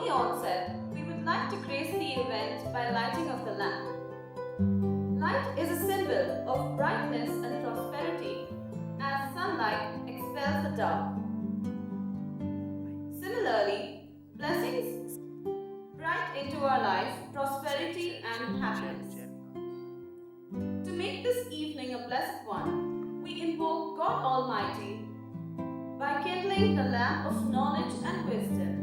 the onset, we would like to grace the event by lighting of the lamp. Light is a symbol of brightness and prosperity, as sunlight expels the dark. Similarly, blessings bright into our lives, prosperity and happiness. To make this evening a blessed one, we invoke God Almighty by kindling the lamp of knowledge and wisdom.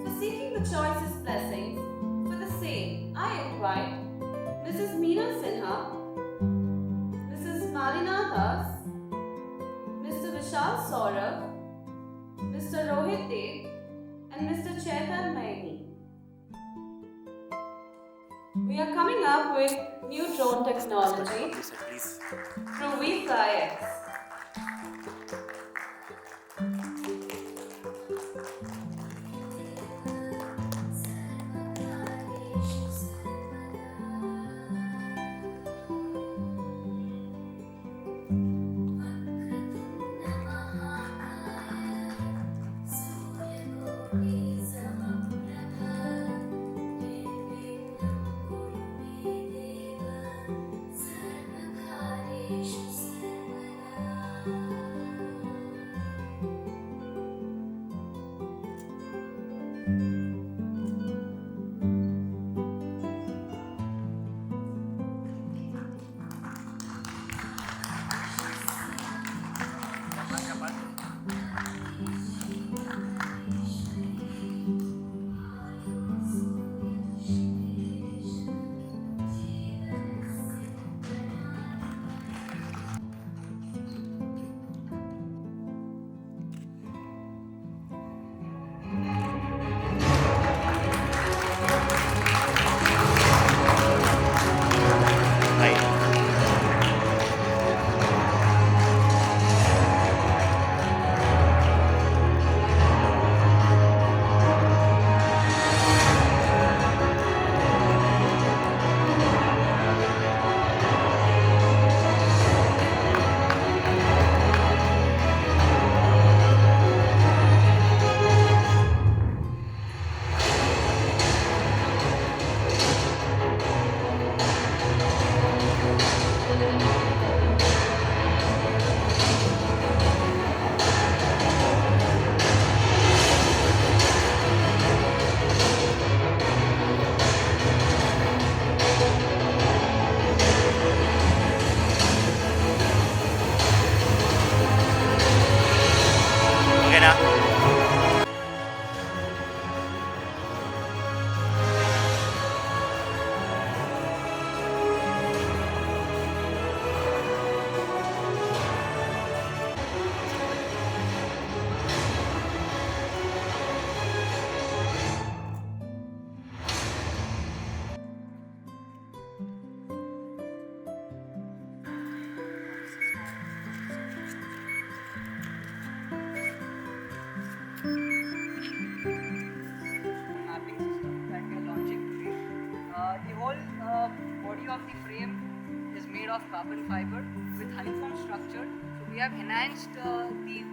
For seeking the choicest blessings, for the same, I invite Mrs. Meena Sinha, Mrs. Malina Das, Mr. Vishal Saurav, Mr. Rohit Dev, and Mr. Chetan Maini. we are coming up with new drone Discussion what you technology said, please. through VFLYX. Right. Okay na. mapping system that we are launching today. The whole body of the frame is made of carbon fiber with honeycomb structure. So we have enhanced the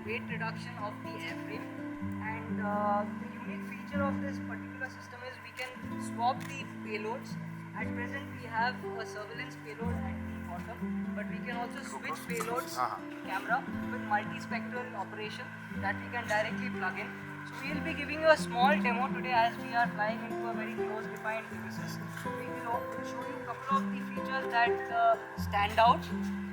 weight reduction of the airframe, and the unique feature of this particular system is we can swap the payloads. At present, we have a surveillance payload at the bottom, but we can also switch payloads camera with multispectral operation that we can directly plug in. So we will be giving you a small demo today as we are flying into a very close defined premises. We will show you a couple of the features that stand out.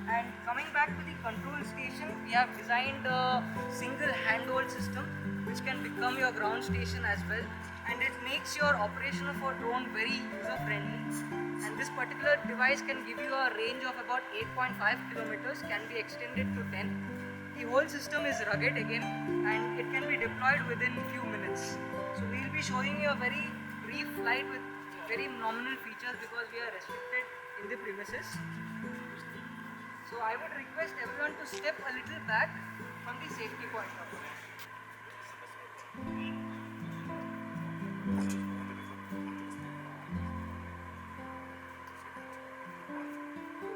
And coming back to the control station, we have designed a single handhold system which can become your ground station as well. And it makes your operation of a drone very user friendly. And this particular device can give you a range of about 8.5 kilometers, can be extended to 10. The whole system is rugged again, and it can be deployed within few minutes. So we will be showing you a very brief flight with very nominal features because we are restricted in the premises. So I would request everyone to step a little back from the safety point of view.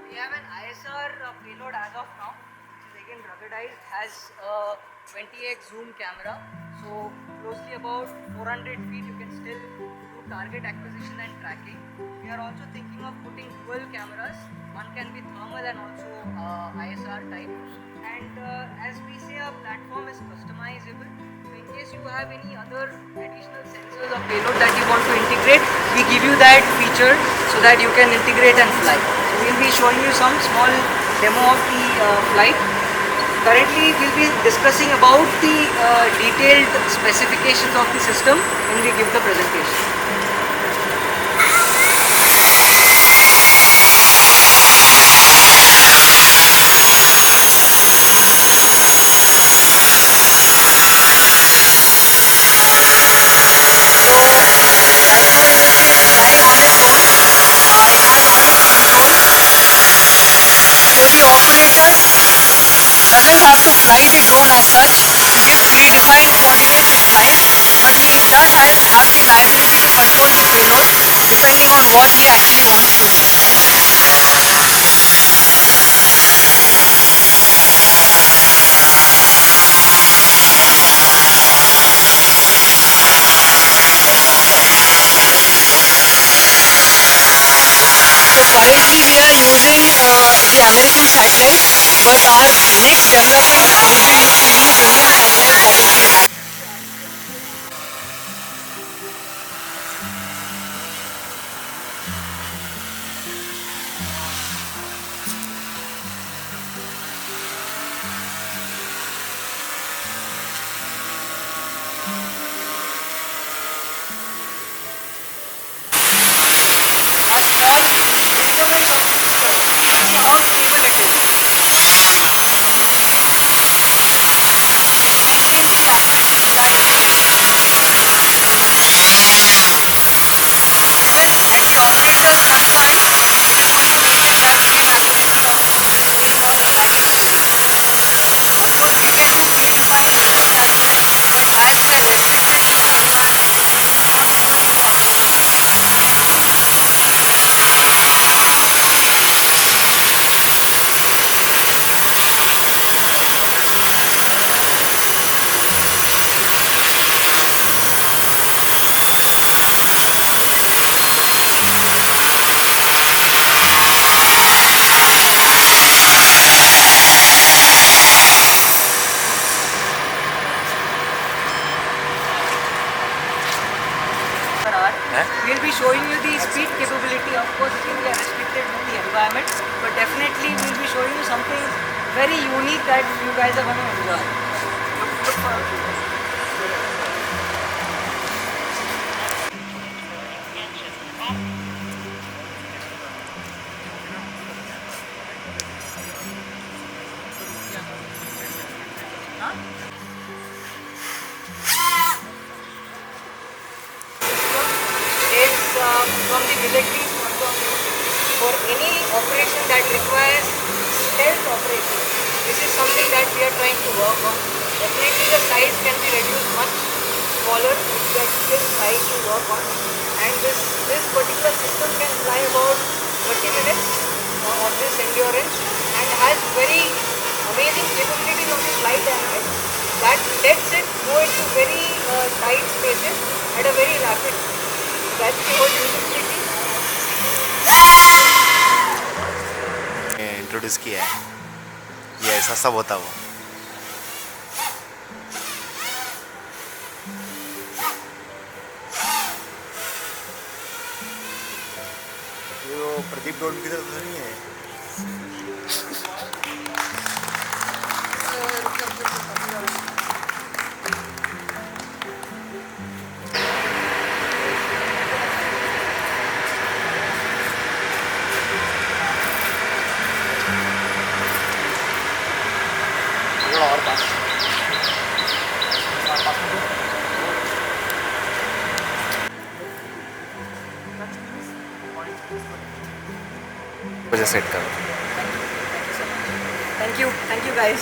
We have an ISR payload as of now, which is again ruggedized, has a 20x zoom camera. So closely about 400 feet you can still do target acquisition and tracking. We are also thinking of putting dual cameras. One can be thermal and also ISR type. And as we say, our platform is customizable. So in case you have any other additional sensors or payload that you want to integrate, we give you that feature so that you can integrate and fly. So we'll be showing you some small demo of the flight. Currently, we'll be discussing about the detailed specifications of the system when we give the presentation. So right now we'll be flying on this drone. fly the drone as such gives predefined coordinates of flight, but he does have the liability to control the payload depending on what he actually wants to achieve. So currently we are using the American satellite, but our next development will be using Indian satellite that is the a small disturbance of the system. See how stable it is. It maintains the accuracy that we need. Even at the operator's confines, it is fully maintained that same accuracy of knowing how exactly to aim. Of course, we can do predefined missions as well, but as we are restricted to the environment, we will not be doing that. Per hour. We'll be showing you the speed capability. Of course, again we are restricted with the environment, but definitely we'll be showing you something very unique that you guys are going to enjoy. Look forward to it. Is from the military point of view, for any operation that requires stealth operation, this is something that we are trying to work on. Definitely the size can be reduced much smaller, but we are still trying to work on. And this particular system can fly about 30 minutes of this endurance and has very amazing capabilities on the flight dynamics that lets it go into very tight spaces at a very rapid speed. That's the whole usability. Introduce किया है, ये ऐसा सब होता वो। ये वो Pradeep drone की तरफ तो नहीं है। और पास मुझे सेट करो। Thank you guys.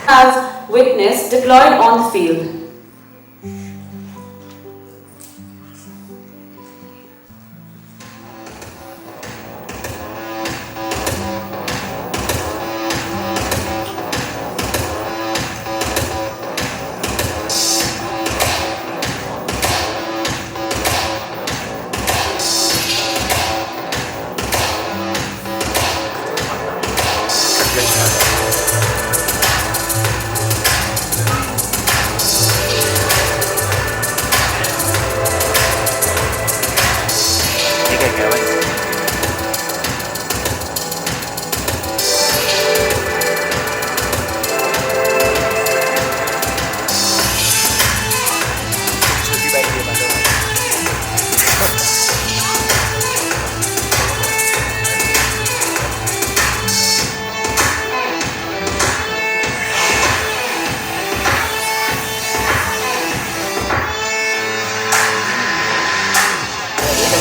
Have witnessed deployed on the field. ठीक है क्या भाई? छोटी बाइक ये बंद हो।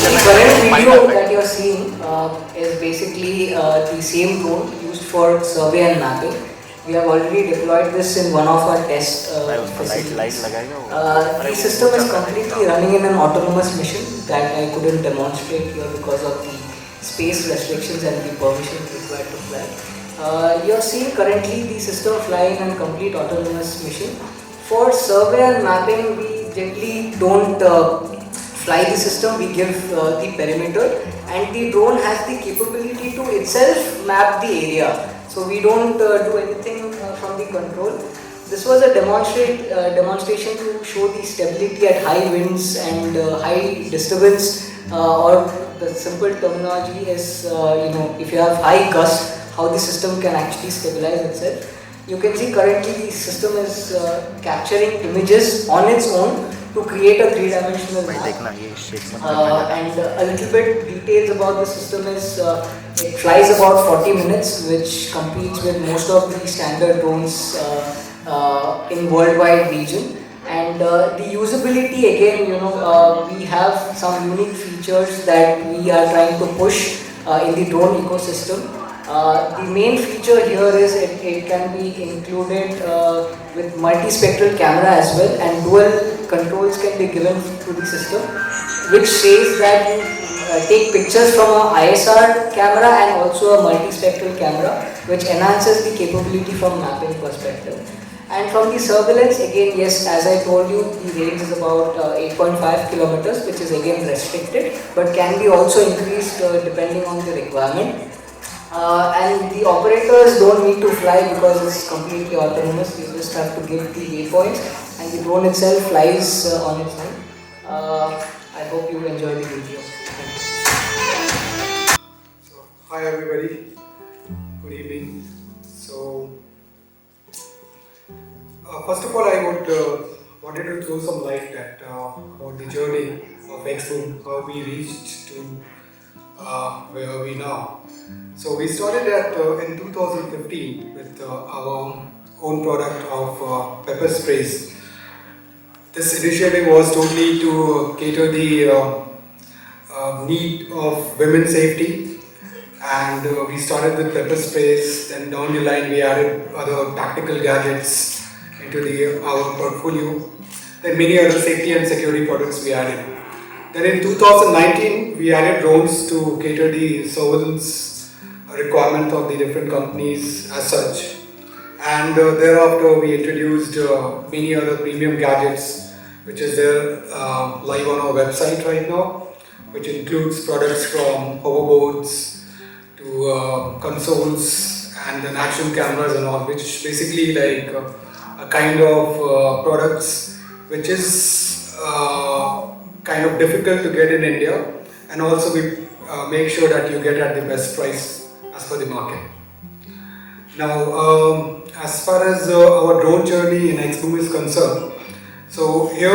The current video that you are seeing is basically the same drone used for survey and mapping. We have already deployed this in one of our test भाई उसमें लाइट facilities. लगाएगा वो The अरे वो system चल is रहा है completely running in an autonomous mission that I couldn't demonstrate here because of the space restrictions and the permissions required to fly. You're seeing currently the system flying in complete autonomous mission. For survey and mapping, we generally don't fly the system, we give the perimeter, and the drone has the capability to itself map the area. So we don't do anything from the control. This was a demonstration to show the stability at high winds and high disturbance, or the simple terminology is, if you have high gust, how the system can actually stabilize itself. You can see currently the system is capturing images on its own to create a three-dimensional भाई map. देखना ये shake मत करना And a little bit details about the system is it flies about 40 minutes, which competes with most of the standard drones in worldwide region. And the usability again, we have some unique features that we are trying to push in the drone ecosystem. The main feature here is it can be included with multispectral camera as well, and dual controls can be given to the system, which says that you take pictures from a ISR camera and also a multispectral camera, which enhances the capability from mapping perspective. And from the surveillance, again, yes, as I told you, the range is about 8.5 kilometers, which is again restricted, but can be also increased depending on the requirement. And the operators don't need to fly because it's completely autonomous. You just have to give the waypoints, and the drone itself flies on its own. I hope you enjoy the video. So, hi everybody, good evening. So, first of all, I would wanted to throw some light at about the journey of Exboom, how we reached to where are we now. So we started at in 2015 with our own product of pepper sprays. This initiative was totally to cater the need of women's safety, and we started with pepper sprays. Then down the line we added other tactical gadgets into our portfolio. Then many other safety and security products we added. Then in 2019 we added drones to cater the surveillance requirement of the different companies as such, and thereafter we introduced many other premium gadgets which is there live on our website right now, which includes products from hoverboards to consoles and then action cameras and all, which basically like a kind of products which is kind of difficult to get in India, and also we make sure that you get at the best price as per the market. Now, as far as our drone journey in Exboom is concerned, so here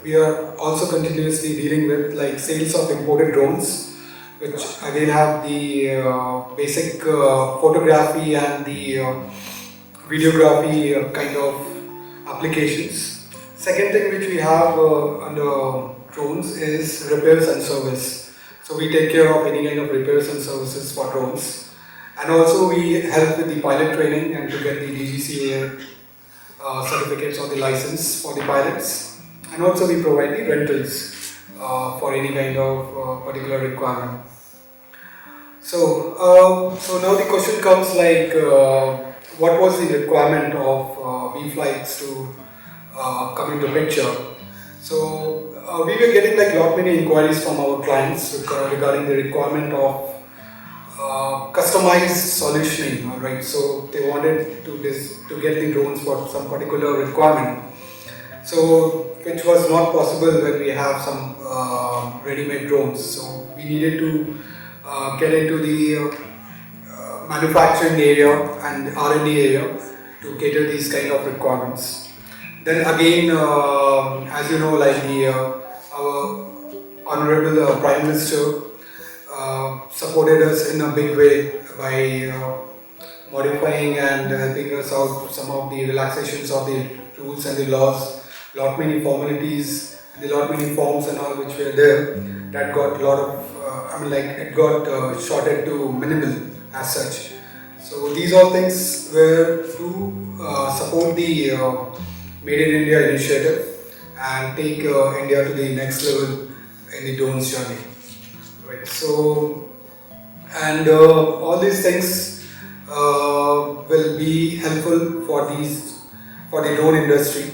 we are also continuously dealing with like sales of imported drones, which again have the basic photography and the videography kind of applications. Second thing which we have under drones is repairs and service. So we take care of any kind of repairs and services for drones, and also we help with the pilot training and to get the DGCA certificates or the license for the pilots, and also we provide the rentals for any kind of particular requirement. So, so now the question comes like, what was the requirement of VFLYX to come into picture? So we were getting like lot many inquiries from our clients regarding the requirement of customized solutioning, right? So they wanted to get the drones for some particular requirement. So which was not possible when we have some ready-made drones. So we needed to get into the manufacturing area and R&D area to cater these kind of requirements. Then again, as you know, like our Honorable Prime Minister supported us in a big way by modifying and helping us out some of the relaxations of the rules and the laws. Lot many formalities, the lot many forms and all which were there that got a lot of, it got shorted to minimal as such. So these all things were to support the Made in India initiative and take India to the next level in the drones journey. Right. So, and all these things will be helpful for the drone industry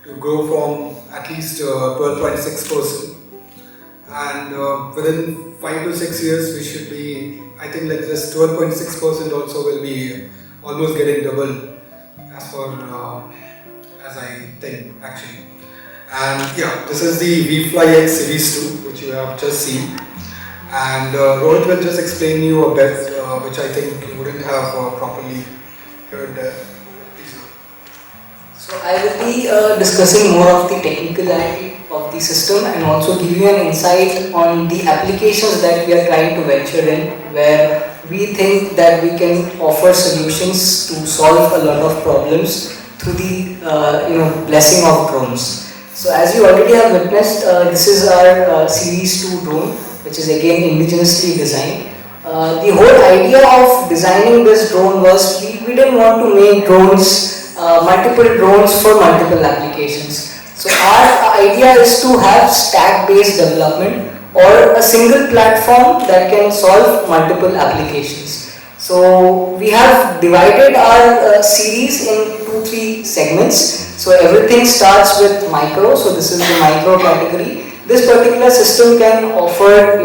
to grow from at least 12.6%, and within 5 to 6 years we should be, I think, like this 12.6% also will be almost getting double as for as I think actually. And yeah, this is the VFLYX series 2 which you have just seen, and Rohit will just explain you a bit which I think you wouldn't have properly heard. So I will be discussing more of the technicality of the system and also give you an insight on the applications that we are trying to venture in, where we think that we can offer solutions to solve a lot of problems through the blessing of drones. So as you already have witnessed, this is our Series 2 drone, which is again indigenously designed. The whole idea of designing this drone was we didn't want to make multiple drones for multiple applications. So our idea is to have stack-based development or a single platform that can solve multiple applications. So we have divided our series in 2-3 segments. So everything starts with micro. So this is the micro category. This particular system can offer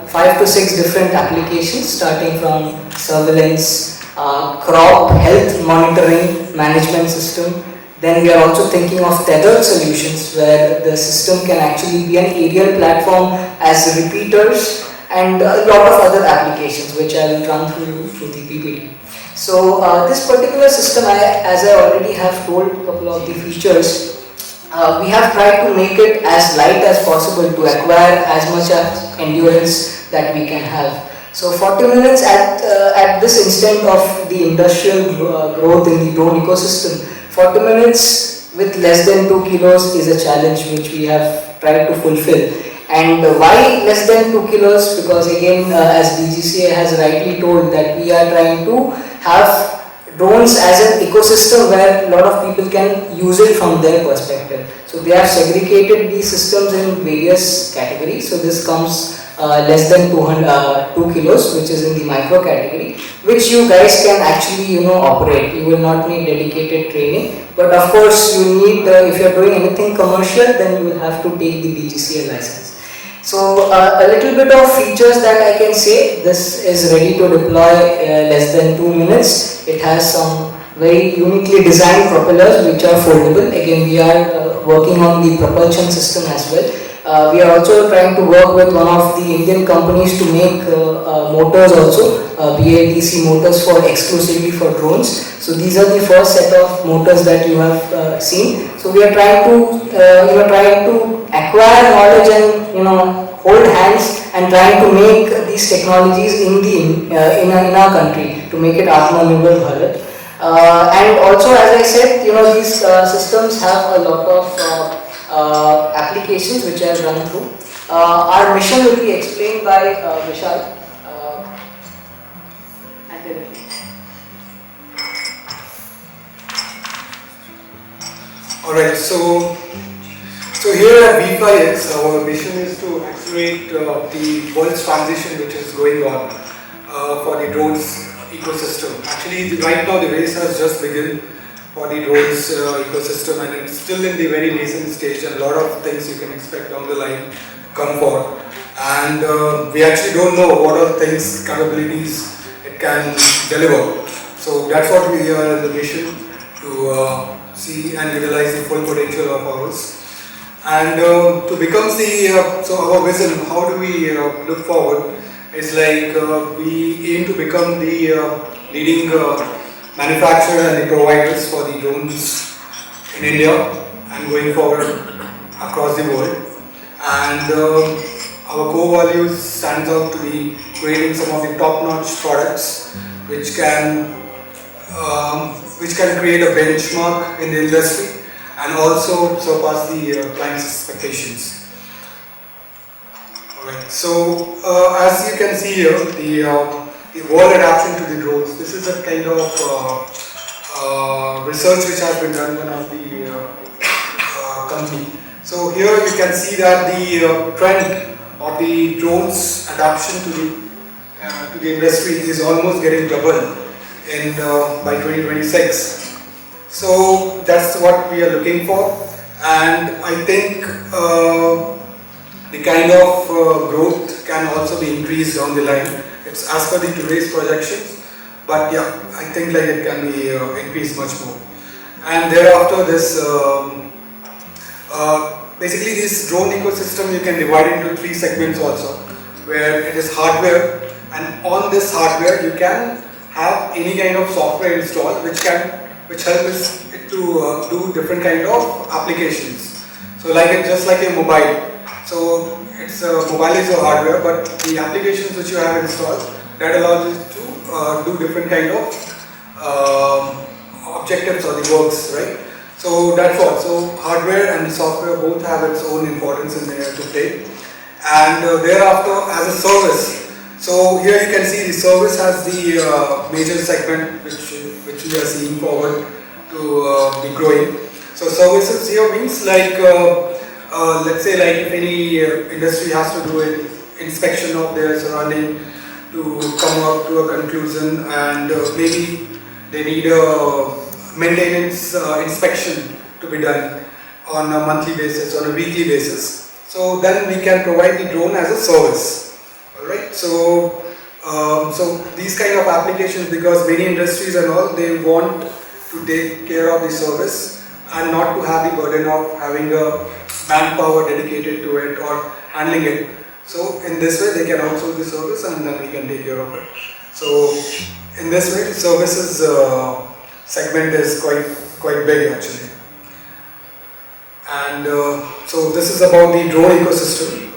5 to 6 different applications, starting from surveillance, crop health monitoring management system. Then we are also thinking of tethered solutions, where the system can actually be an aerial platform as repeaters, and a lot of other applications which I will run through the PPT. So this particular system, as I already have told a couple of the features, we have tried to make it as light as possible to acquire as much endurance that we can have. So 40 minutes at this instant of the industrial growth in the drone ecosystem, 40 minutes with less than 2 kilos is a challenge which we have tried to fulfill. And why less than 2 kilos? Because again, as DGCA has rightly told, that we are trying to have drones as an ecosystem where a lot of people can use it from their perspective. So they have segregated these systems in various categories. So this comes less than 2 kilos, which is in the micro category, which you guys can actually operate. You will not need dedicated training, but of course you need, if you are doing anything commercial, then you will have to take the DGCA license. So a little bit of features that I can say: this is ready to deploy less than 2 minutes. It has some very uniquely designed propellers which are foldable. Again, we are working on the propulsion system as well. We are also trying to work with one of the Indian companies to make motors also, BLDC motors exclusively for drones. So these are the first set of motors that you have seen. So we are trying to acquire knowledge and hold hands and trying to make these technologies in our country to make it Atmanirbhar Bharat. And also, as I said, these systems have a lot of applications which I have run through. Our mission will be explained by Vishal. Alright, so here at VFLX, our mission is to accelerate the world's transition which is going on for the drones ecosystem. Actually, right now the race has just begun for the drones ecosystem, and it's still in the very nascent stage, and a lot of things you can expect down the line come forward. And we actually don't know what are things, capabilities it can deliver. So that's what we are in the mission to see and utilize the full potential of ours. And to become so our vision, how do we look forward, is like we aim to become the leading manufacturer and the providers for the drones in India and going forward across the world. And our core values stands out to be creating some of the top-notch products which can create a benchmark in the industry and also surpass the client's expectations. Alright, so as you can see here, the world adaptation to the drones. This is a kind of research which has been done by one of the company. So here you can see that the trend of the drones adoption to the industry is almost getting double in by 2026. So that's what we are looking for, and I think the kind of growth can also be increased down the line. It's as per the today's projections, but yeah, I think like it can be increased much more. And thereafter, this basically this drone ecosystem you can divide into 3 segments also, where it is hardware, and on this hardware you can have any kind of software installed which help us to do different kind of applications. So like it just like a mobile. So it's mobile is a hardware, but the applications which you have installed that allows you to do different kind of objectives or the works, right? So that's what. So hardware and the software both have its own importance in there to play. And thereafter, as a service. So here you can see the service has the major segment which we are seeing forward to be growing. So services here means like let's say like if any industry has to do an inspection of their surrounding to come up to a conclusion, and maybe they need a maintenance inspection to be done on a monthly basis, on a weekly basis. So then we can provide the drone as a service. Alright, so these kind of applications, because many industries and all, they want to take care of the service and not to have the burden of having a manpower dedicated to it or handling it. So in this way they can outsource the service and then we can take care of it. So in this way the services segment is quite big actually. And so this is about the drone ecosystem.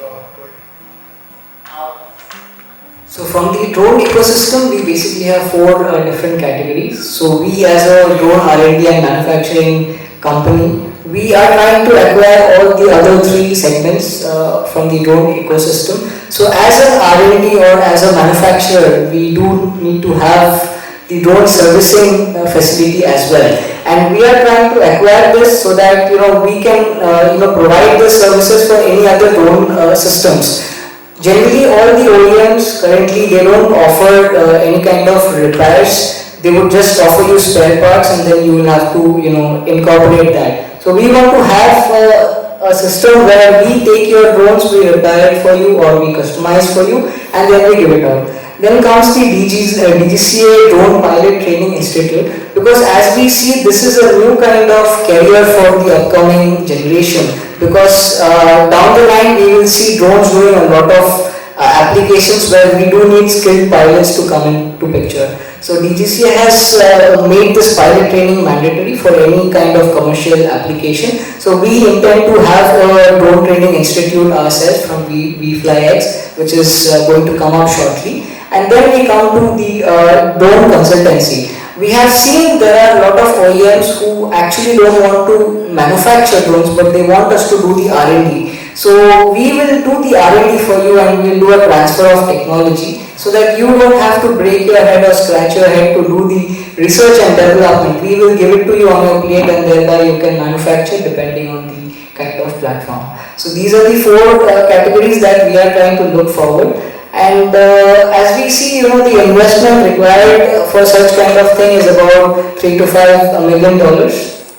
So from the drone ecosystem, we basically have 4 different categories. So we as a drone R&D and manufacturing company, we are trying to acquire all the other 3 segments from the drone ecosystem. So as an R&D or as a manufacturer, we do need to have the drone servicing facility as well. And we are trying to acquire this so that we can provide the services for any other drone systems. Generally, all the OEMs currently, they don't offer any kind of repairs. They would just offer you spare parts and then you will have to incorporate that. So we want to have a system where we take your drones, we repair it for you or we customize for you and then we give it out. Then comes the DGCA Drone Pilot Training Institute, because as we see, this is a new kind of career for the upcoming generation, because down the line we will see drones doing a lot of applications where we do need skilled pilots to come into picture. So DGCA has made this pilot training mandatory for any kind of commercial application. So we intend to have a drone training institute ourselves from VFLYX, which is going to come up shortly. And then we come to the drone consultancy. We have seen there are a lot of OEMs who actually don't want to manufacture drones, but they want us to do the R&D. So we will do the R&D for you and we will do a transfer of technology so that you don't have to break your head or scratch your head to do the research and development. We will give it to you on your plate and thereby you can manufacture depending on the kind of platform. So these are the 4 categories that we are trying to look forward. And as we see, the investment required for such kind of thing is about $3 to $5 million.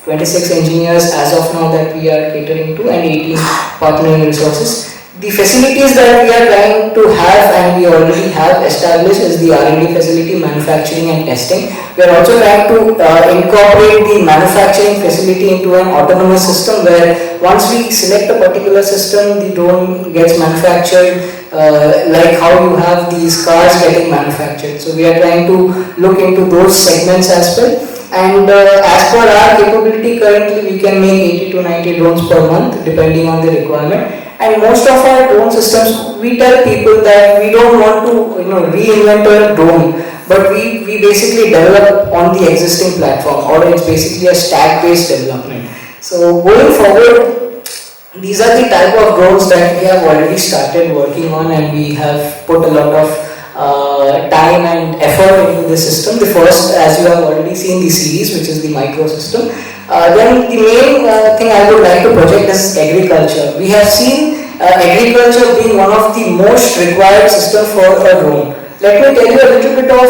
26 engineers as of now that we are catering to and 18 partnering resources. The facilities that we are trying to have and we already have established is the R&D facility, manufacturing and testing. We are also trying to incorporate the manufacturing facility into an autonomous system where once we select a particular system, the drone gets manufactured like how you have these cars getting manufactured. So we are trying to look into those segments as well. And as per our capability, currently we can make 80 to 90 drones per month depending on the requirement. And most of our drone systems, we tell people that we don't want to reinvent a drone, but we basically develop on the existing platform, or it's basically a stack-based development. So going forward, these are the type of drones that we have already started working on and we have put a lot of time and effort into the system. The first, as you have already seen, the series, which is the micro system. Then the main thing I would like to project is agriculture. We have seen agriculture being one of the most required system for a drone. Let me tell you a little bit of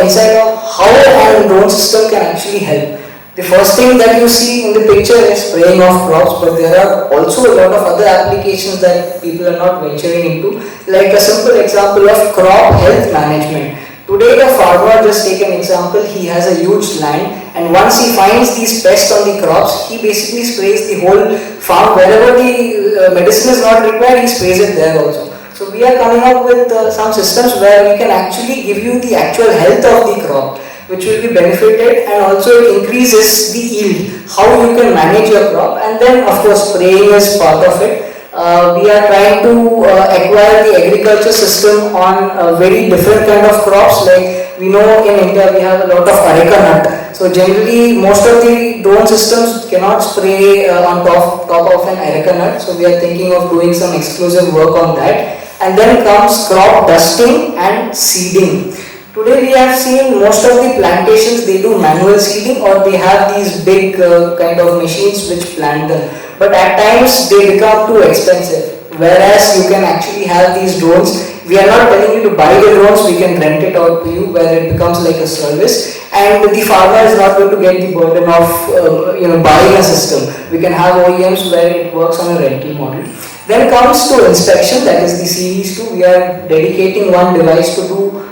insight of how a drone system can actually help. The first thing that you see in the picture is spraying of crops, but there are also a lot of other applications that people are not venturing into, like a simple example of crop health management. Today the farmer, just take an example, he has a huge land, and once he finds these pests on the crops, he basically sprays the whole farm. Wherever the medicine is not required, he sprays it there also. So we are coming up with some systems where we can actually give you the actual health of the crop, which will be benefited, and also it increases the yield, how you can manage your crop. And then of course spraying is part of it. We are trying to acquire the agriculture system on very different kind of crops. Like we know in India we have a lot of areca nut. So generally most of the drone systems cannot spray on top of an areca nut. So we are thinking of doing some exclusive work on that. And then comes crop dusting and seeding. Today we have seen most of the plantations, they do manual seeding, or they have these big kind of machines which plant them. But at times they become too expensive. Whereas you can actually have these drones. We are not telling you to buy the drones, we can rent it out to you where it becomes like a service. And the farmer is not going to get the burden of buying a system. We can have OEMs where it works on a rental model. Then comes to inspection, that is the series 2. We are dedicating one device to do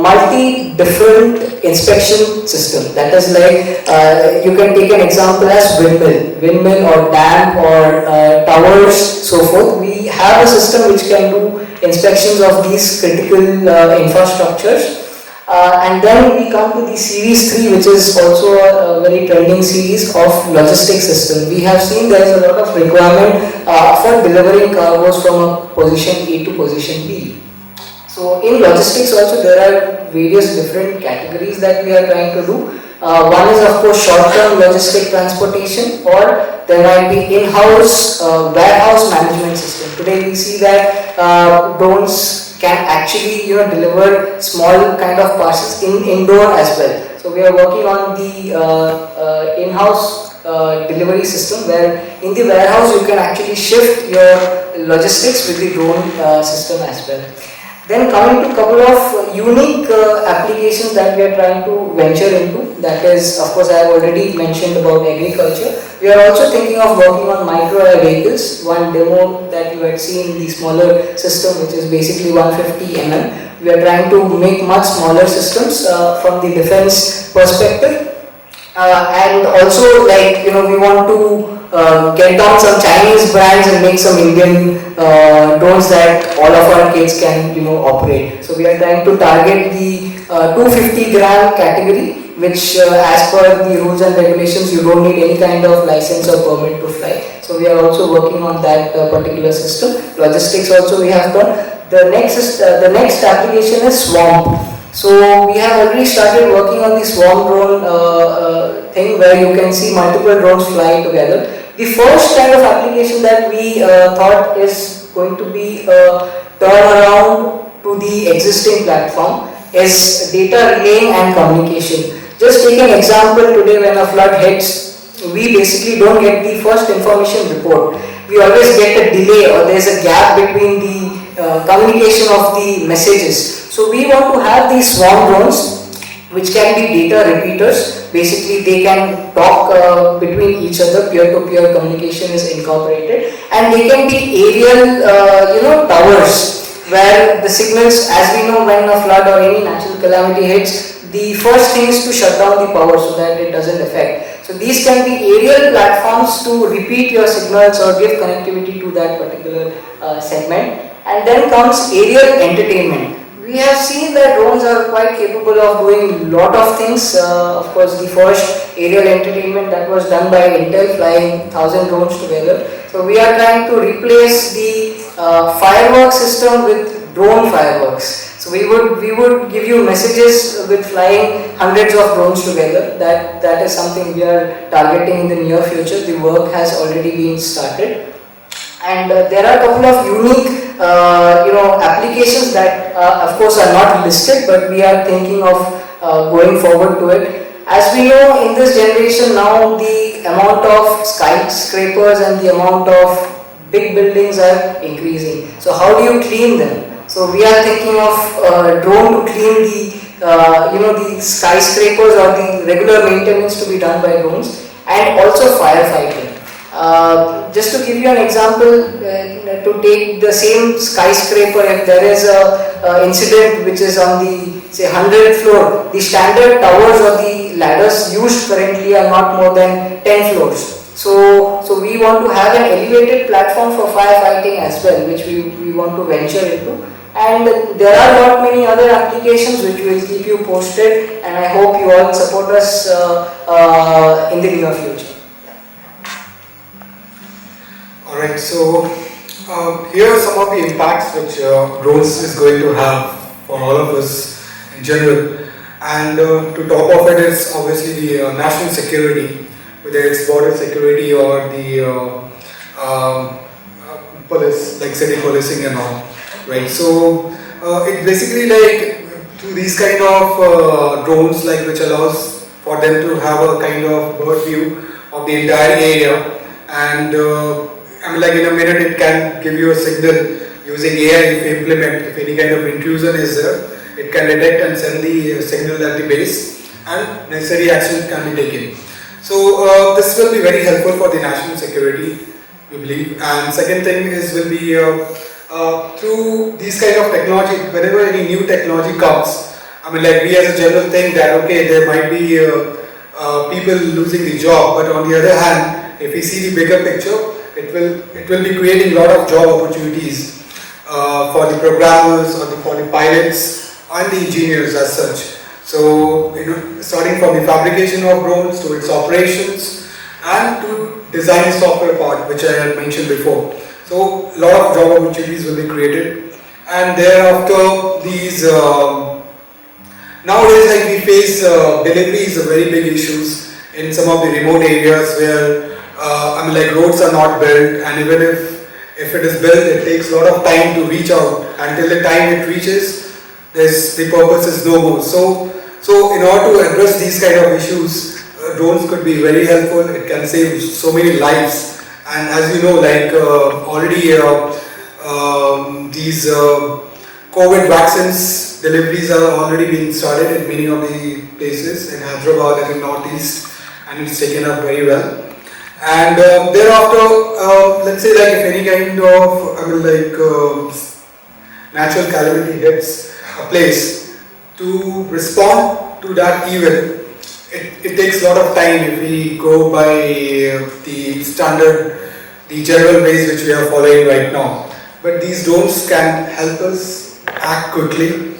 multi-different inspection system. That is like, you can take an example as windmill or dam or towers, so forth. We have a system which can do inspections of these critical infrastructures. And then we come to the series 3, which is also a very trending series of logistics system. We have seen there is a lot of requirement for delivering cargoes from a position A to position B. So in logistics also there are various different categories that we are trying to do. One is of course short-term logistic transportation, or there might be in-house warehouse management system. Today we see that drones can actually deliver small kind of parcels indoor as well. So we are working on the in-house delivery system, where in the warehouse you can actually shift your logistics with the drone system as well. Then coming to a couple of unique applications that we are trying to venture into, that is, of course, I have already mentioned about agriculture. We are also thinking of working on micro air vehicles. One demo that you had seen, the smaller system, which is basically 150 mm. We are trying to make much smaller systems from the defense perspective. And also, like, we want to get down some Chinese brands and make some Indian drones that all of our kids can operate. So we are trying to target the 250 gram category, which as per the rules and regulations you don't need any kind of license or permit to fly. So we are also working on that particular system. Logistics also we have done. The next application is Swamp. So we have already started working on the swarm drone thing, where you can see multiple drones fly together. The first kind of application that we thought is going to be a turnaround to the existing platform is data relaying and communication. Just take an example, today when a flood hits, we basically don't get the first information report. We always get a delay, or there's a gap between the communication of the messages. So we want to have these swarm drones, which can be data repeaters. Basically they can talk between each other, peer-to-peer communication is incorporated, and they can be aerial towers, where the signals, as we know, when a flood or any natural calamity hits, the first thing is to shut down the power so that it doesn't affect. So these can be aerial platforms to repeat your signals or give connectivity to that particular segment. And then comes aerial entertainment. We have seen that drones are quite capable of doing a lot of things. Of course, the first aerial entertainment that was done by Intel, flying 1,000 drones together. So we are trying to replace the fireworks system with drone fireworks. So we would give you messages with flying hundreds of drones together. That is something we are targeting in the near future. The work has already been started. And there are a couple of unique applications that of course are not listed, but we are thinking of going forward to it. As we know, in this generation now, the amount of skyscrapers and the amount of big buildings are increasing. So how do you clean them? So we are thinking of drone to clean the skyscrapers, or the regular maintenance to be done by drones, and also firefighting. Just to give you an example, to take the same skyscraper, if there is a incident which is on the say 100th floor, the standard towers or the ladders used currently are not more than 10 floors. So we want to have an elevated platform for firefighting as well, which we want to venture into. And there are not many other applications which will keep you posted, and I hope you all support us in the near future. Alright, so here are some of the impacts which drones is going to have for all of us in general. And to top of it is obviously the national security, whether it's border security or the police, like city policing and all. Right, so it basically like through these kind of drones, like which allows for them to have a kind of bird view of the entire area, and like in a minute it can give you a signal using AI. If you implement, if any kind of intrusion is there, it can detect and send the signal at the base, and necessary action can be taken. So this will be very helpful for the national security, we believe. And second thing is will be through these kind of technology, whenever any new technology comes, like we as a general think that okay, there might be people losing the job, but on the other hand, if we see the bigger picture, it will be creating a lot of job opportunities for the programmers or for the pilots and the engineers as such. So starting from the fabrication of drones to its operations and to design the software part, which I had mentioned before. So a lot of job opportunities will be created, and thereafter these nowadays like we face deliveries are very big issues in some of the remote areas where like roads are not built, and even if it is built, it takes a lot of time to reach out. Until the time it reaches, the purpose is no more. So in order to address these kind of issues, drones could be very helpful. It can save so many lives. And as you know, like already these COVID vaccines deliveries are already being started in many of the places in Hyderabad and in Northeast, and it's taken up very well. And thereafter, let's say like if any kind of natural calamity hits a place, to respond to that event, it takes a lot of time if we go by the standard, the general ways which we are following right now. But these drones can help us act quickly.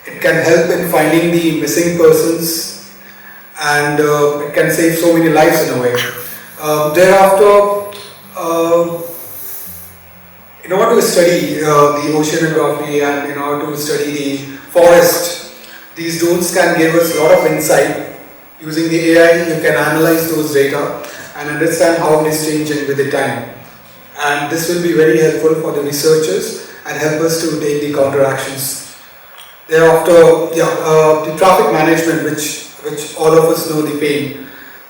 It can help in finding the missing persons, and it can save so many lives in a way. Thereafter, in order to study the oceanography and in order to study the forest, these drones can give us a lot of insight. Using the AI, you can analyze those data and understand how it is changing with the time. And this will be very helpful for the researchers and help us to take the counteractions. Thereafter, the traffic management, which all of us know the pain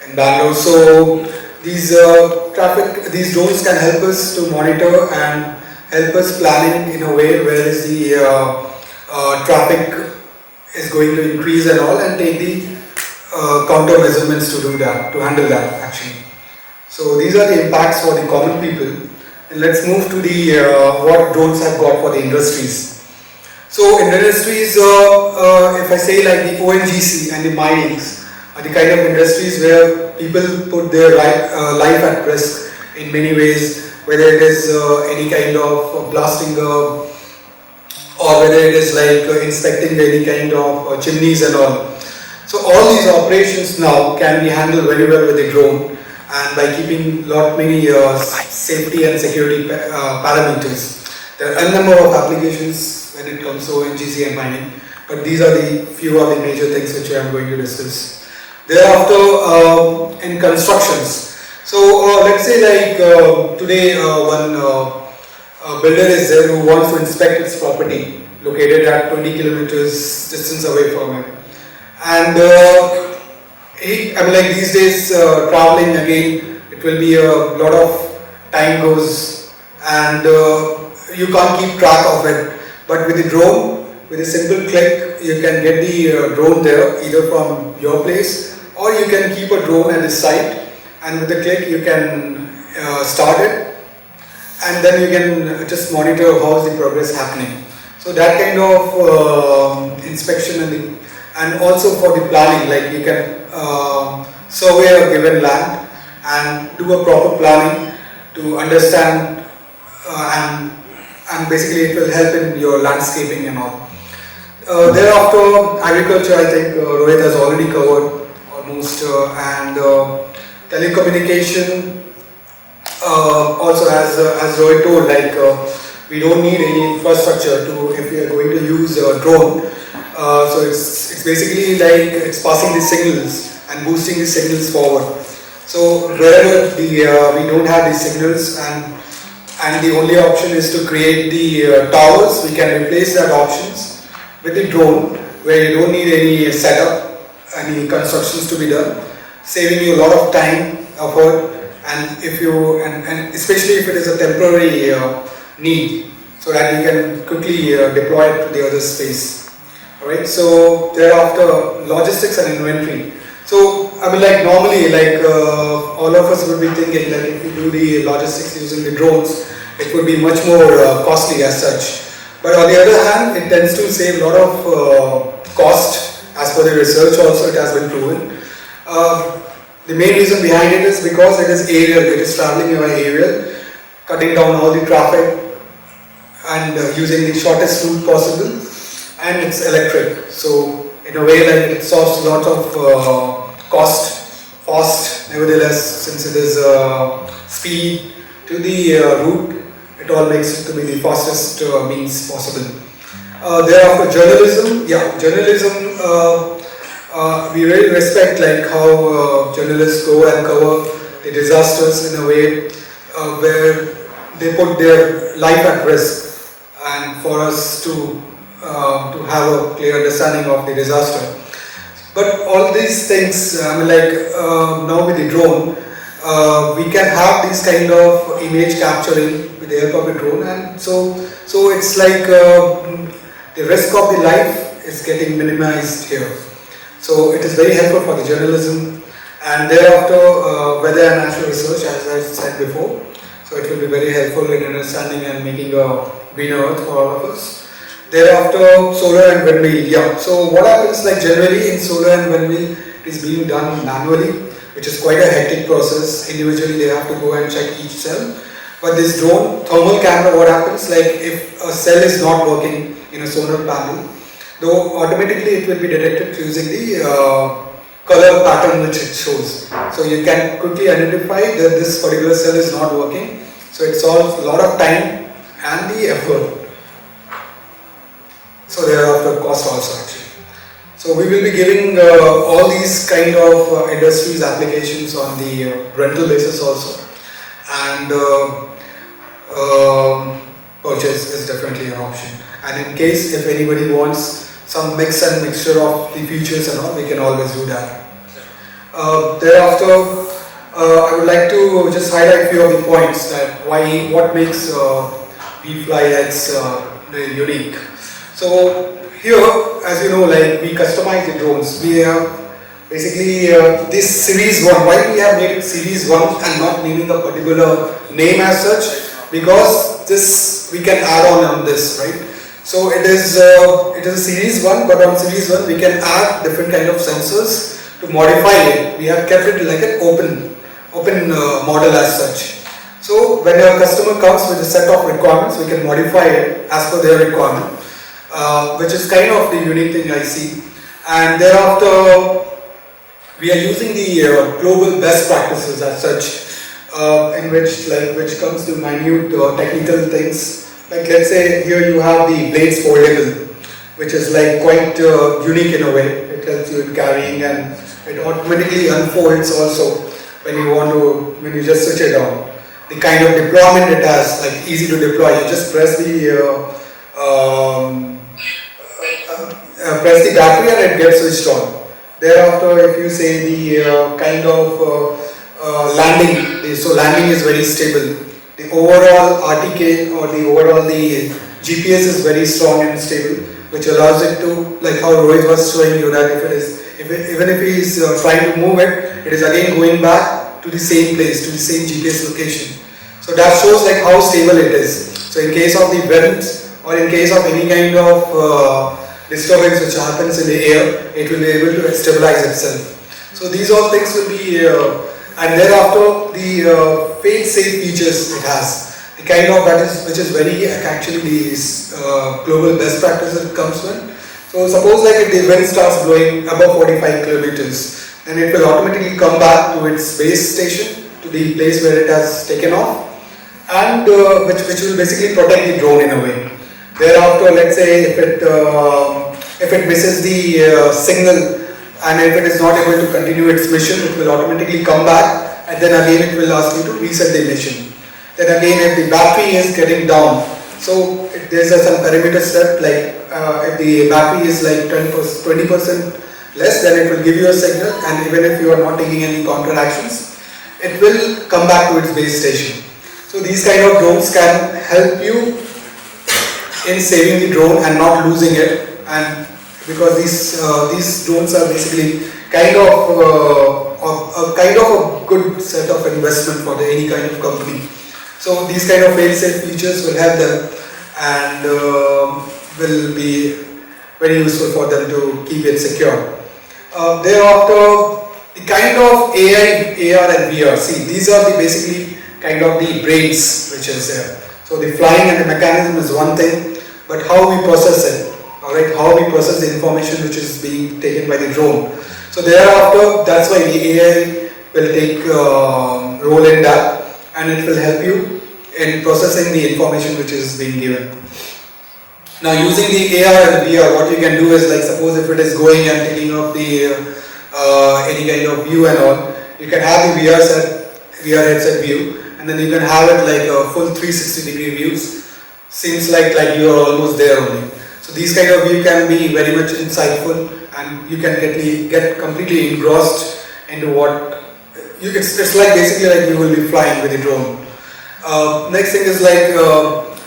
in Bangalore. So these drones can help us to monitor and help us planning in a way where is the traffic is going to increase and all, and take the counter measurements to do that, to handle that actually. So these are the impacts for the common people. And let's move to the what drones have got for the industries. So in industries, if I say like the ONGC and the minings are the kind of industries where people put their life at risk in many ways, whether it is any kind of blasting or whether it is like inspecting any kind of chimneys and all. So all these operations now can be handled very well with a drone, and by keeping many safety and security parameters. There are a number of applications when it comes to ONGC and mining, but these are the few of the major things which I am going to discuss. Thereafter, in constructions. So let's say like today one a builder is there who wants to inspect its property located at 20 kilometers distance away from him. And like these days, traveling again, it will be a lot of time goes, and you can't keep track of it. But with the drone, with a simple click, you can get the drone there, either from your place, or you can keep a drone at the site, and with the click you can start it, and then you can just monitor how is the progress happening. So that kind of inspection and also for the planning, like you can survey a given land and do a proper planning to understand and basically it will help in your landscaping and all. Thereafter, agriculture, I think Rohit has already covered almost, and telecommunication also, as Rohit told, like we don't need any infrastructure to if we are going to use a drone. So it's basically like it's passing the signals and boosting the signals forward. So wherever we don't have these signals and the only option is to create the towers, we can replace that options with the drone, where you don't need any setup, any constructions to be done, saving you a lot of time, effort, and if you and especially if it is a temporary need, so that you can quickly deploy it to the other space. Alright, so thereafter, logistics and inventory. So I mean, like normally, like all of us would be thinking that if we do the logistics using the drones, it would be much more costly as such. But on the other hand, it tends to save a lot of cost. As per the research also, it has been proven. The main reason behind it is because it is aerial, it is traveling over aerial, cutting down all the traffic and using the shortest route possible, and it's electric. So in a way, like it solves a lot of fast, nevertheless, since it is speed to the route, it all makes it to be the fastest means possible. Thereafter, journalism. Yeah, journalism. We really respect like how journalists go and cover the disasters in a way where they put their life at risk, and for us to have a clear understanding of the disaster. But all these things, I mean, like now with the drone, we can have this kind of image capturing with the help of the drone, and so it's like the risk of the life is getting minimized here. So it is very helpful for the journalism, and thereafter weather and natural research, as I said before. So it will be very helpful in understanding and making a greener earth for all of us. Thereafter, solar and windmill. Yeah. So what happens, like generally in solar and windmill, it is being done manually, which is quite a hectic process. Individually, they have to go and check each cell. But this drone thermal camera, what happens, like if a cell is not working in a solar panel, though automatically it will be detected using the color pattern which it shows. So you can quickly identify that this particular cell is not working. So it solves a lot of time and the effort. So thereafter cost also actually. So we will be giving all these kind of industries applications on the rental basis also, and purchase is definitely an option. And in case if anybody wants some mix and mixture of the features and all, we can always do that. Thereafter, I would like to just highlight a few of the points that what makes VFLYX unique. So here, as you know, like we customize the drones. We have basically this series 1. Why we have made it series 1 and not naming a particular name as such? Because this we can add on this, right? So it is a series 1, but on series 1 we can add different kind of sensors to modify it. We have kept it like an open model as such. So when a customer comes with a set of requirements, we can modify it as per their requirement, which is kind of the unique thing I see. And thereafter, we are using the global best practices as such, in which comes to minute technical things. Like let's say here you have the blades foldable, which is like quite unique in a way. It helps you in carrying, and it automatically unfolds also when you just switch it on. the kind of deployment it has, like easy to deploy. You just press the battery and it gets switched on. Thereafter, if you say the kind of landing, so landing is very stable. The overall RTK or the overall the GPS is very strong and stable, which allows it to, like how Rohit was showing you, that even if he is trying to move it, it is again going back to the same place, to the same GPS location. So that shows like how stable it is. So in case of the winds or in case of any kind of disturbance which happens in the air, it will be able to stabilize itself. So these all things will be, and thereafter the fail-safe features it has. The kind of which is very actually the global best practice it comes with. So suppose like if the wind starts blowing above 45 kilometers, then it will automatically come back to its base station, to the place where it has taken off, and which will basically protect the drone in a way. Thereafter, let's say if it misses the signal and if it is not able to continue its mission, it will automatically come back, and then again it will ask you to reset the mission. Then again, if the battery is getting down, so there's some parameter step, like if the battery is like 20% less, then it will give you a signal, and even if you are not taking any counter actions, it will come back to its base station. So these kind of drones can help you in saving the drone and not losing it, and because these drones are basically kind of a good set of investment for any kind of company. So these kind of fail-safe features will help them and will be very useful for them to keep it secure. Thereafter, the kind of AI, AR and VR, see, these are basically kind of the brains which is there. So the flying and the mechanism is one thing, but how we process it, alright, how we process the information which is being taken by the drone. So thereafter, that's why the AI will take role in that, and it will help you in processing the information which is being given. Now using the AR and VR, what you can do is, like suppose if it is going and taking off the any kind of view and all, you can have the VR headset view, and then you can have it like a full 360-degree views. Seems like you are almost there only. So these kind of view can be very much insightful, and you can get completely engrossed into what it's like. Basically, like you will be flying with the drone. Next thing is like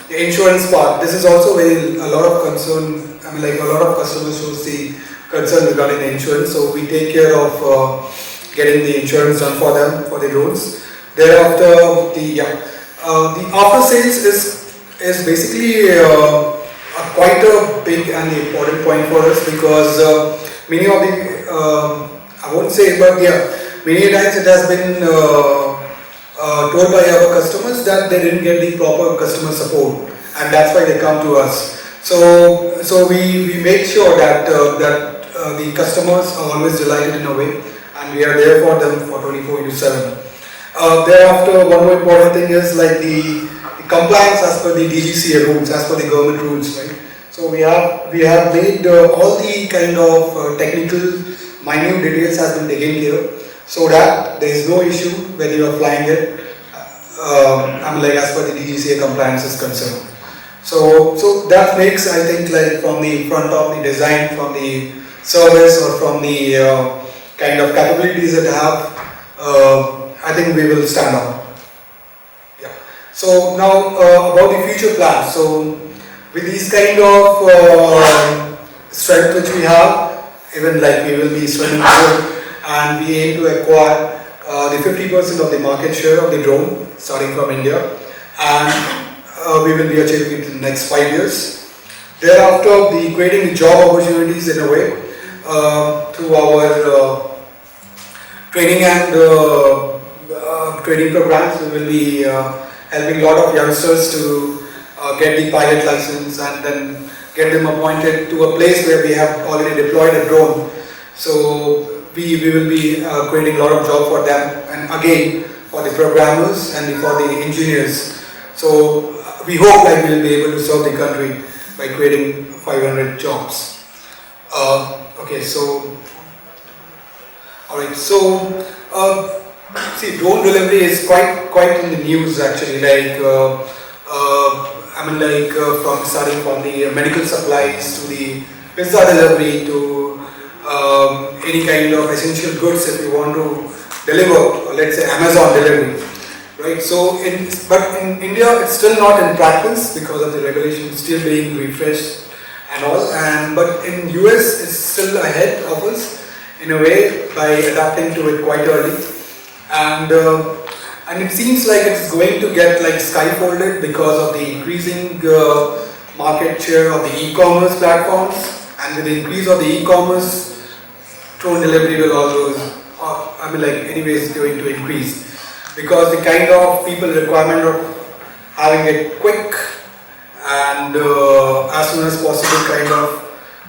the insurance part. This is also a lot of concern. I mean, like a lot of customers shows the concern regarding the insurance. So we take care of getting the insurance done for them for the drones. Thereafter, the after sales is basically quite a big and important point for us, because many of the I won't say, but yeah, many times it has been told by our customers that they didn't get the proper customer support, and that's why they come to us. So we make sure that the customers are always delighted in a way, and we are there for them for 24/7. Thereafter, one more important thing is like the compliance as per the DGCA rules, as per the government rules, right? So we have made all the kind of technical minute details has been taken care, so that there is no issue when you are flying it. I mean, like as per the DGCA compliance is concerned. So that makes, I think, like from the front of the design, from the service, or from the kind of capabilities that have, I think we will stand out. Yeah. So now about the future plans. So with these kind of strength which we have, even like we will be swimming more, and we aim to acquire the 50% of the market share of the drone starting from India, and we will be achieving it in the next 5 years. Thereafter, creating the job opportunities in a way through our training and training programs. We will be helping a lot of youngsters to get the pilot license, and then get them appointed to a place where we have already deployed a drone. So we will be creating a lot of job for them, and again for the programmers and for the engineers. So we hope that we will be able to serve the country by creating 500 jobs. Okay, so alright, so See, drone delivery is quite in the news actually. From starting from the medical supplies to the pizza delivery to any kind of essential goods if you want to deliver, or let's say Amazon delivery, right? But in India it's still not in practice because of the regulations still being refreshed and all. But in US it's still ahead of us in a way by adapting to it quite early, and it seems like it's going to get like skyfolded because of the increasing market share of the e-commerce platforms, and with the increase of the e-commerce, drone delivery will always, anyways, going to increase because the kind of people requirement of having it quick and as soon as possible kind of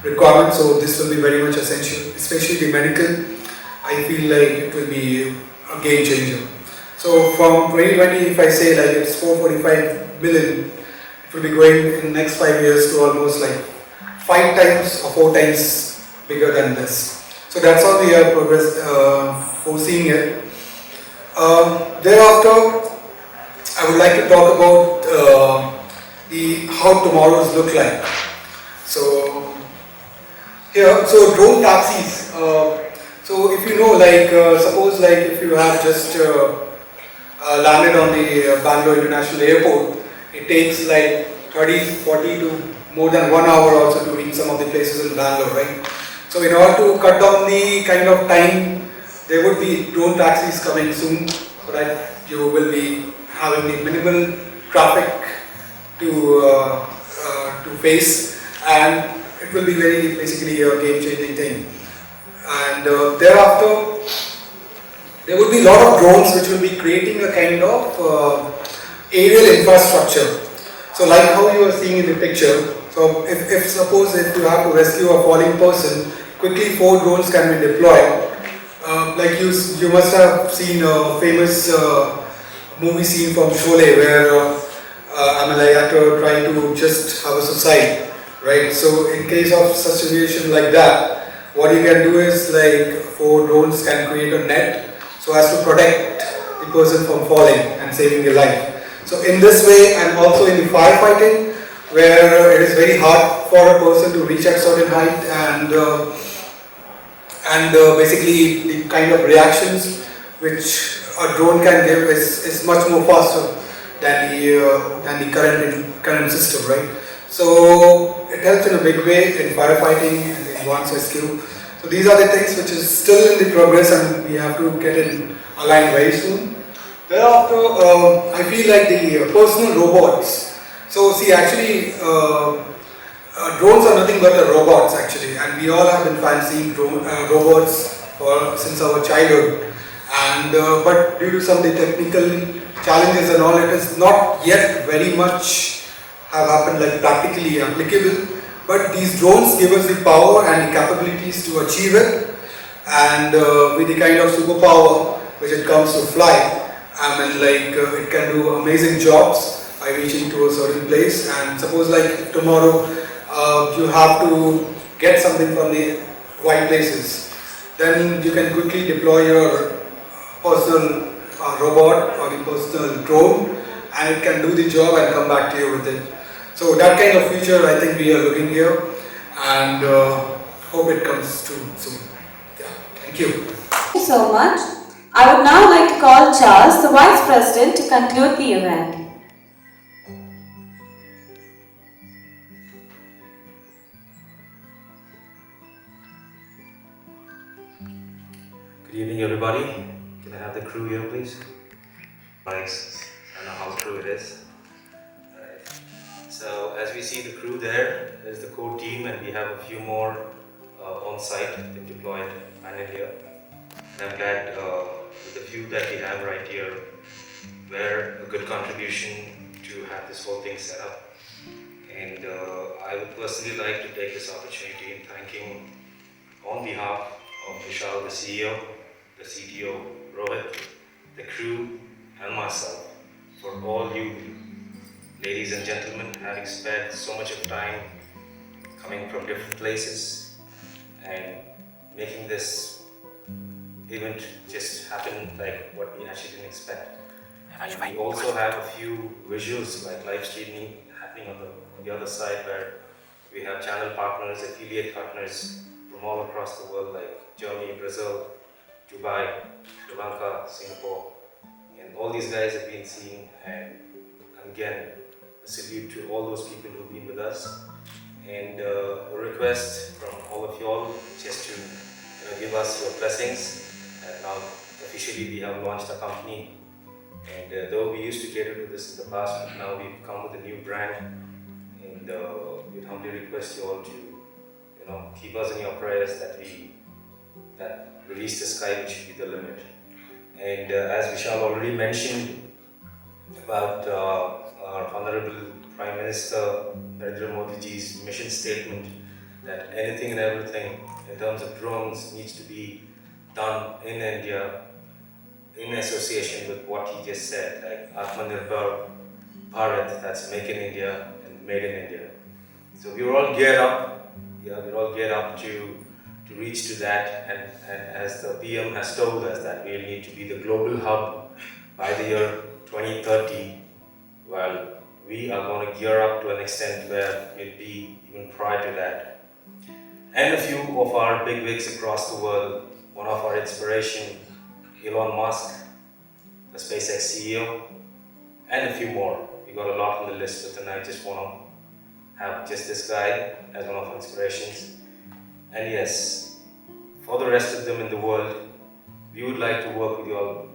requirement. So this will be very much essential, especially the medical. I feel like it will be a game changer. So from 2020, if I say like it's 445 million, it will be going in the next 5 years to almost like 5 times or 4 times bigger than this. So that's how we are foreseeing it. Thereafter, I would like to talk about how tomorrow's look like. So here, so drone taxis. So if you know, suppose if you have just landed on the Bangalore International Airport, it takes like 30, 40 to more than 1 hour also to reach some of the places in Bangalore, right? So in order to cut down the kind of time, there would be drone taxis coming soon, so that you will be having the minimal traffic to face, and it will be very basically a game-changing thing. And thereafter, there will be a lot of drones which will be creating a kind of aerial infrastructure. So like how you are seeing in the picture, so if suppose if you have to rescue a falling person, quickly 4 drones can be deployed. Like you must have seen a famous movie scene from Sholay where actor trying to just have a suicide, right? So in case of such situation like that, what you can do is like 4 drones can create a net so as to protect the person from falling and saving their life. So in this way, and also in the firefighting, where it is very hard for a person to reach at certain height, and basically the kind of reactions which a drone can give is much more faster than the current system, right? So it helps in a big way in firefighting and advanced rescue. So these are the things which is still in the progress, and we have to get it aligned very soon. Thereafter, I feel like the personal robots. So see, actually, drones are nothing but robots actually, and we all have been fancying robots since our childhood. And but due to some of the technical challenges and all, it is not yet very much have happened like practically applicable. But these drones give us the power and the capabilities to achieve it, and with the kind of superpower which it comes to fly, it can do amazing jobs by reaching to a certain place. And suppose like tomorrow you have to get something from the wide places, then you can quickly deploy your personal robot or the personal drone, and it can do the job and come back to you with it. So that kind of future I think we are looking here, and hope it comes true soon. Yeah, thank you. Thank you so much. I would now like to call Charles, the Vice President, to conclude the event. Good evening, everybody. Can I have the crew here, please? Thanks. I don't know how true it is. Alright. So, as we see the crew there, there's the core team, and we have a few more on site deployed panel here. And I'm glad with the few that we have right here, were a good contribution to have this whole thing set up. And I would personally like to take this opportunity in thanking, on behalf of Vishal, the CEO, the CTO, Rohit, the crew, and myself, for all you ladies and gentlemen having spent so much of time coming from different places and making this event just happened like what we actually didn't expect. And we also have a few visuals like live streaming happening on the other side, where we have channel partners, affiliate partners from all across the world, like Germany, Brazil, Dubai, Sri Lanka, Singapore, and all these guys have been seen. And again, a salute to all those people who've been with us, and a request from all of you all just to give us your blessings. And now officially we have launched a company, and though we used to cater to this in the past, but now we've come with a new brand, and we'd humbly request you all to keep us in your prayers that release the sky which should be the limit. And as Vishal already mentioned about our Honorable Prime Minister Narendra Modi ji's mission statement, that anything and everything in terms of drones needs to be done in India in association with what he just said, like Atmanirbhar Bharat, that's make in India and made in India. So we're all geared up, we're all geared up to reach to that, and as the PM has told us that we'll need to be the global hub by the year 2030, well, we are going to gear up to an extent where we'll be even prior to that. And a few of our big wigs across the world, one of our inspiration, Elon Musk, the SpaceX CEO, and a few more. We got a lot on the list, but tonight I just want to have just this guy as one of our inspirations. And yes, for the rest of them in the world, we would like to work with you all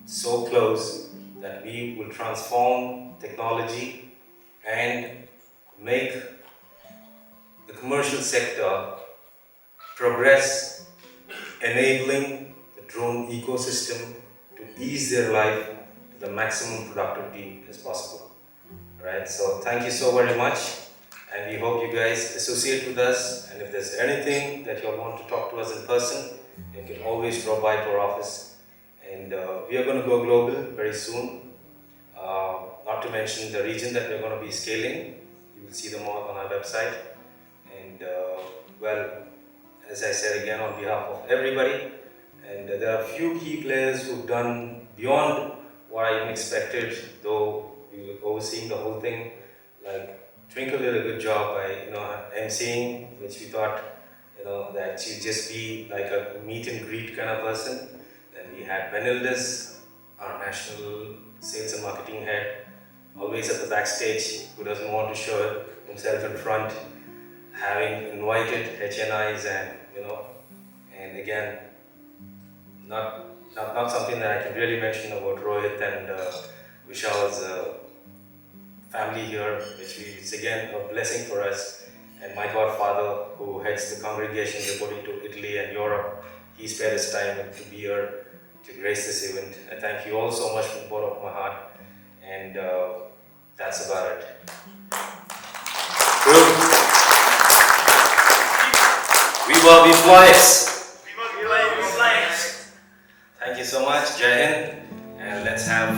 so close that we will transform technology and make the commercial sector progress, enabling the drone ecosystem to ease their life to the maximum productivity as possible. Right? So thank you so very much, and we hope you guys associate with us, and if there's anything that you all want to talk to us in person, you can always drop by to our office, and we are going to go global very soon. Not to mention the region that we're going to be scaling. You will see them all on our website. And well, as I said again, on behalf of everybody, and there are a few key players who've done beyond what I even expected, though we were overseeing the whole thing. Like Twinkle did a good job by emceeing, which we thought that she'd just be like a meet and greet kind of person. Then we had Benildis, our national sales and marketing head, always at the backstage, who doesn't want to show himself in front, having invited HNIs and again, not something that I can really mention about Rohit and Vishal's family here, which is again a blessing for us. And my godfather, who heads the congregation reporting to Italy and Europe, he spared his time to be here to grace this event. I thank you all so much from the bottom of my heart, and that's about it. Good. Viva VFLYX! Thank you so much, Jai Hind, and let's have